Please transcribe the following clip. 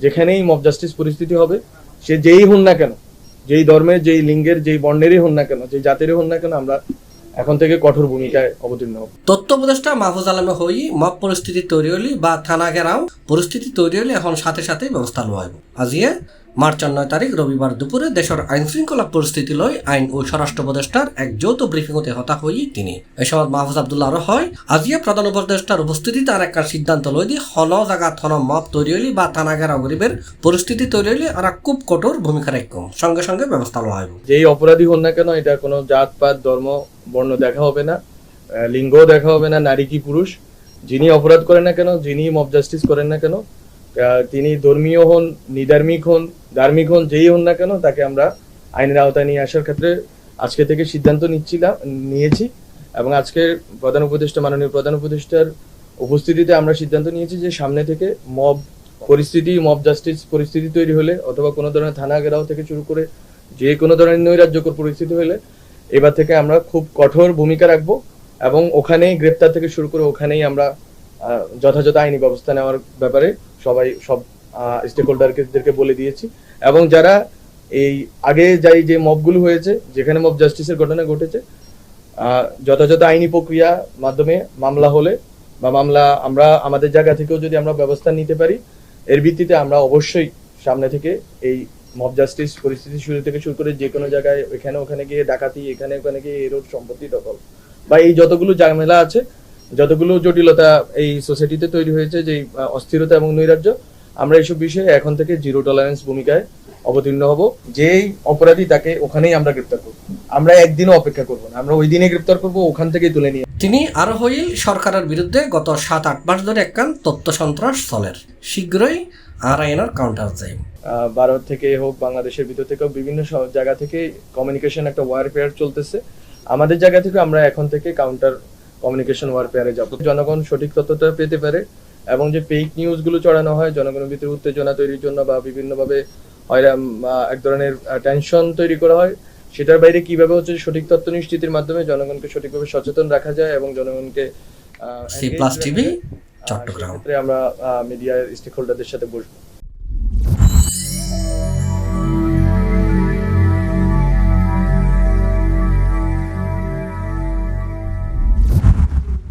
যেখানেই mob justice পরিস্থিতি হবে, সে যেই হন না কেন, যেই ধর্মের, যেই লিঙ্গের, যেই বর্ণেরই হন না কেন, যেই জাতিরই হন না কেন, আমরা এখন থেকে কঠোর ভূমিকায় অবতীর্ণ হব। তথ্য উপদেষ্টা মাহফুজ আলমে হই মব পরিস্থিতি তৈরি হলি বা থানা ঘেরাও পরিস্থিতি তৈরি হলে এখন সাথে সাথেই ব্যবস্থা লওয়া হইব। আজিয়ে মার্চ 9 তারিখ রবিবার দুপুরে দেশের আইন শৃঙ্খলা পরিস্থিতি লই আইন ও স্বরাষ্ট্র উপদেষ্টার এক যৌথ ব্রিফিংতে হতা হই তিনি। এই সময় মাহফুজ আব্দুল্লাহ আরো হয় আজিয়ে প্রধান উপদেষ্টার উপস্থিতিতে আর একটা সিদ্ধান্ত লই দি হন জায়গা থন মব তৈরি হলি বা থানা ঘেরাও গরিবের পরিস্থিতি তৈরি হলি আর খুব কঠোর ভূমিকা রাখুন, সঙ্গে সঙ্গে ব্যবস্থা লওয়া হইব। যেই অপরাধী হন না কেন, এটা কোনো জাতপাত, ধর্ম, বর্ণ দেখা হবে না, লিঙ্গ দেখা হবে না, নারী কি পুরুষ, যিনি অপরাধ করেন না কেন, যিনি মব জাস্টিস করেন না কেন, তিনি ধর্মীয় হন, নিধার্মিক হন, ধার্মিক হন, যেই হন না কেন, তাকে আমরা আইনের আওতায় নিয়ে আসার ক্ষেত্রে আজকে থেকে সিদ্ধান্ত নিয়েছি। এবং আজকে মাননীয় প্রধান উপদেষ্টার উপস্থিতিতে আমরা সিদ্ধান্ত নিয়েছি যে সামনে থেকে মব জাস্টিস পরিস্থিতি তৈরি হলে অথবা কোনো ধরনের থানা ঘেরাও থেকে শুরু করে যে কোনো ধরনের নৈরাজ্যকর পরিস্থিতি হলে এবার থেকে আমরা খুব কঠোর ভূমিকা রাখবো এবং ওখানেই গ্রেপ্তার থেকে শুরু করে ওখানেই আমরা যথাযথ আইনি ব্যবস্থা নেওয়ার ব্যাপারে সব স্টেক হোল্ডারদেরকে বলে দিয়েছি। এবং যারা এই আগে যে মবগুলো হয়েছে, যেখানে মব জাস্টিসের ঘটনা ঘটেছে, যথাযথ আইনি প্রক্রিয়া মাধ্যমে মামলা হলে বা মামলা আমরা আমাদের জায়গা থেকেও যদি আমরা ব্যবস্থা নিতে পারি, এর ভিত্তিতে আমরা অবশ্যই সামনে থেকে এই মব জাস্টিস পরিস্থিতি শুরু করে যে কোনো জায়গায় ওখানে গিয়ে ডাকাতি, এখানে ওখানে গিয়ে এরোড, সম্পত্তি দখল বা এই যতগুলো ঝামেলা আছে, যতগুলো জটিলতা এই সোসাইটিতে তৈরি হয়েছে, যে অস্থিরতা এবং নৈরাজ্য, আমরা এইসব বিষয়ে এখন থেকে জিরো টলারেন্স ভূমিকায় অবতীর্ণ হব। যেই অপরাধী তাকে ওখানেই আমরা গ্রেপ্তার করবো, আমরা একদিনও অপেক্ষা করবো না, আমরা ওই দিনে গ্রেপ্তার করবো, ওখান থেকেই তুলে নিয়ে। তিনি আরো হইল সরকারের বিরুদ্ধে গত 7-8 মাস ধরে একখান তথ্য সন্ত্রাস চলের, শীঘ্রই আর আইনের কাউন্টার যাই। ভারত থেকে হোক, বাংলাদেশের ভিতর থেকেও বিভিন্ন জায়গা থেকে কমিউনিকেশন একটা ওয়ারফেয়ার চলতেছে। আমাদের জায়গা থেকে আমরা এখন থেকে কাউন্টার কমিউনিকেশন ওয়ারফেয়ারে যাব, জনগণ সঠিক তথ্যটা পেতে পারে এবং যে ফেক নিউজগুলো ছড়ানো হয় জনগণের ভিতরে উত্তেজনা তৈরির জন্য বা বিভিন্নভাবে এক ধরনের টেনশন তৈরি করা হয়, সেটার বাইরে কিভাবে হচ্ছে সঠিক তথ্য নিশ্চিতের মাধ্যমে জনগণকে সঠিকভাবে সচেতন রাখা যায় এবং জনগণকে C+ TV চট্টগ্রাম আমরা মিডিয়া স্টেক হোল্ডারদের সাথে বসবো।